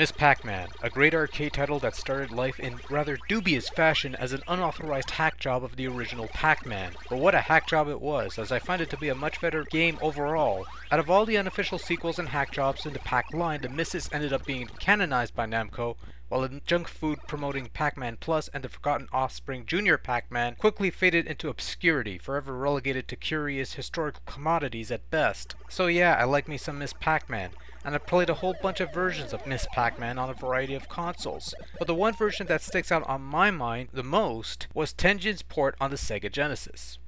Ms Pac-Man, a great arcade title that started life in rather dubious fashion as an unauthorized hack job of the original Pac-Man. But what a hack job it was, as I find it to be a much better game overall. Out of all the unofficial sequels and hack jobs in the Pac line, the Missus ended up being canonized by Namco, while the junk food promoting Pac-Man Plus and the Forgotten Offspring Junior Pac-Man quickly faded into obscurity, forever relegated to curious historical commodities at best. So yeah, I like me some Ms Pac-Man, and I played a whole bunch of versions of Ms Pac-Man on a variety of consoles. But the one version that sticks out on my mind the most was Tengen's port on the Sega Genesis.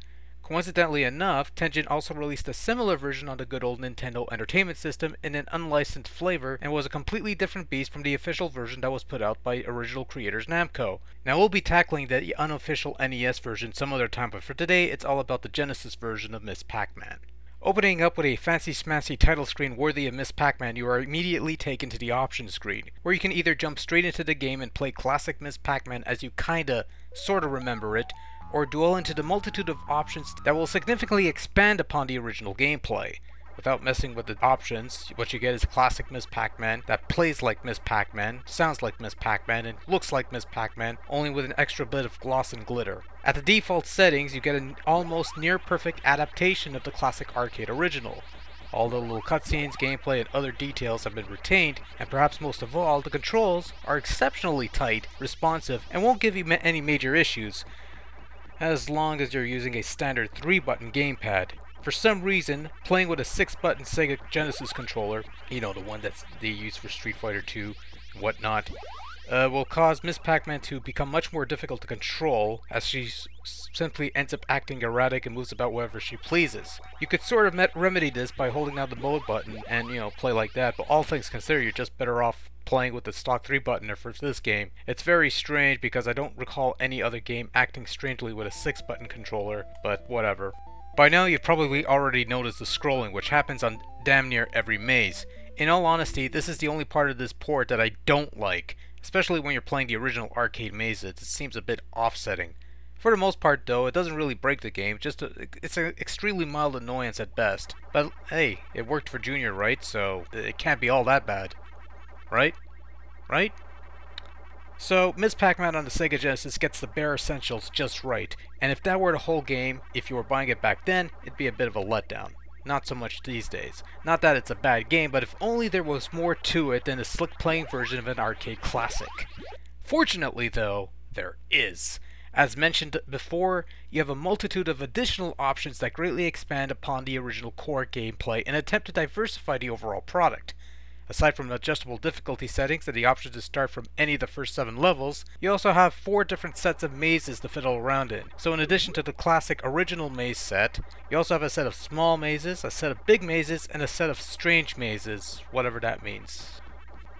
Coincidentally enough, Tengen also released a similar version on the good old Nintendo Entertainment System in an unlicensed flavor, and was a completely different beast from the official version that was put out by original creators Namco. Now we'll be tackling the unofficial NES version some other time, but for today it's all about the Genesis version of Ms Pac-Man. Opening up with a fancy smancy title screen worthy of Ms Pac-Man, you are immediately taken to the options screen, where you can either jump straight into the game and play classic Ms Pac-Man as you sorta remember it, or dwell into the multitude of options that will significantly expand upon the original gameplay. Without messing with the options, what you get is classic Ms Pac-Man that plays like Ms Pac-Man, sounds like Ms Pac-Man, and looks like Ms Pac-Man, only with an extra bit of gloss and glitter. At the default settings, you get an almost near-perfect adaptation of the classic arcade original. All the little cutscenes, gameplay, and other details have been retained, and perhaps most of all, the controls are exceptionally tight, responsive, and won't give you any major issues, as long as you're using a standard 3-button gamepad. For some reason, playing with a 6-button Sega Genesis controller, you know, the one that they use for Street Fighter 2 and whatnot, will cause Ms Pac-Man to become much more difficult to control, as she simply ends up acting erratic and moves about wherever she pleases. You could sort of remedy this by holding down the mode button and, play like that, but all things considered, you're just better off playing with the stock 3-buttoner for this game. It's very strange because I don't recall any other game acting strangely with a 6-button controller, but whatever. By now you've probably already noticed the scrolling, which happens on damn near every maze. In all honesty, this is the only part of this port that I don't like, especially when you're playing the original arcade mazes. It seems a bit offsetting. For the most part though, it doesn't really break the game, it's an extremely mild annoyance at best. But hey, it worked for Junior, right? So it can't be all that bad. Right? Right? So, Ms Pac-Man on the Sega Genesis gets the bare essentials just right, and if that were the whole game, if you were buying it back then, it'd be a bit of a letdown. Not so much these days. Not that it's a bad game, but if only there was more to it than a slick playing version of an arcade classic. Fortunately though, there is. As mentioned before, you have a multitude of additional options that greatly expand upon the original core gameplay in an attempt to diversify the overall product. Aside from adjustable difficulty settings and the option to start from any of the first 7 levels, you also have 4 different sets of mazes to fiddle around in. So in addition to the classic original maze set, you also have a set of small mazes, a set of big mazes, and a set of strange mazes, whatever that means.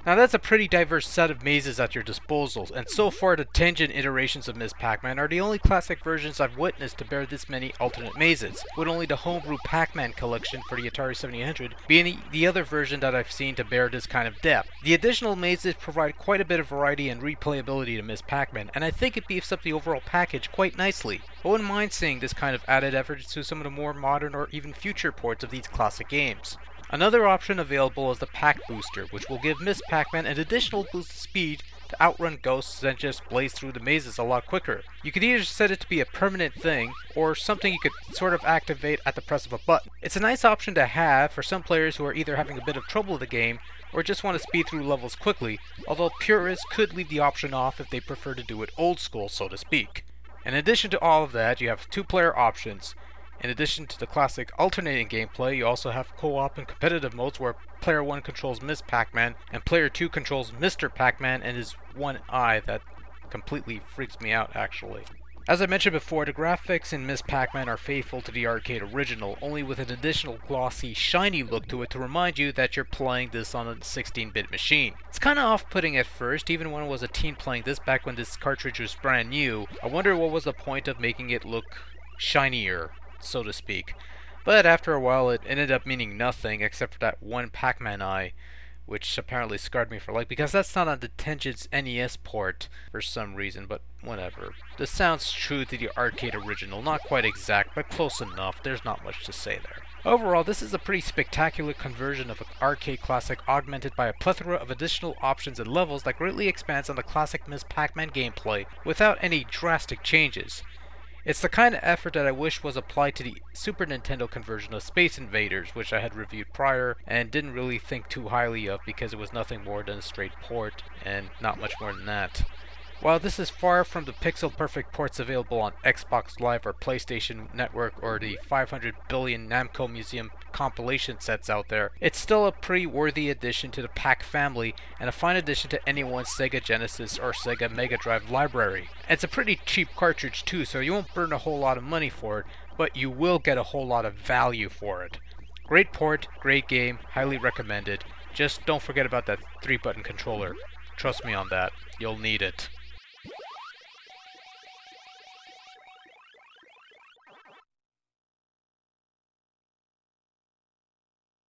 Now that's a pretty diverse set of mazes at your disposal, and so far the Tengen iterations of Ms Pac-Man are the only classic versions I've witnessed to bear this many alternate mazes, with only the homebrew Pac-Man collection for the Atari 7800 being the other version that I've seen to bear this kind of depth. The additional mazes provide quite a bit of variety and replayability to Ms Pac-Man, and I think it beefs up the overall package quite nicely. I wouldn't mind seeing this kind of added effort to some of the more modern or even future ports of these classic games. Another option available is the Pac Booster, which will give Ms Pac-Man an additional boost of speed to outrun ghosts and just blaze through the mazes a lot quicker. You could either set it to be a permanent thing, or something you could sort of activate at the press of a button. It's a nice option to have for some players who are either having a bit of trouble with the game, or just want to speed through levels quickly, although purists could leave the option off if they prefer to do it old school, so to speak. In addition to all of that, you have 2-player options. In addition to the classic alternating gameplay, you also have co-op and competitive modes where player 1 controls Ms Pac-Man and player 2 controls Mr. Pac-Man and his one eye that completely freaks me out actually. As I mentioned before, the graphics in Ms Pac-Man are faithful to the arcade original, only with an additional glossy, shiny look to it to remind you that you're playing this on a 16-bit machine. It's kinda off-putting at first, even when I was a teen playing this back when this cartridge was brand new. I wonder what was the point of making it look shinier, so to speak. But after a while it ended up meaning nothing except for that one Pac-Man eye, which apparently scarred me for life because that's not on the Tengen's NES port for some reason, but whatever. This sounds true to the arcade original, not quite exact, but close enough. There's not much to say there. Overall, this is a pretty spectacular conversion of an arcade classic augmented by a plethora of additional options and levels that greatly expands on the classic Ms. Pac-Man gameplay without any drastic changes. It's the kind of effort that I wish was applied to the Super Nintendo conversion of Space Invaders, which I had reviewed prior and didn't really think too highly of because it was nothing more than a straight port and not much more than that. While this is far from the pixel-perfect ports available on Xbox Live or PlayStation Network or the 500 billion Namco Museum compilation sets out there, it's still a pretty worthy addition to the Pac family and a fine addition to anyone's Sega Genesis or Sega Mega Drive library. And it's a pretty cheap cartridge too, so you won't burn a whole lot of money for it, but you will get a whole lot of value for it. Great port, great game, highly recommended. Just don't forget about that 3-button controller. Trust me on that, you'll need it.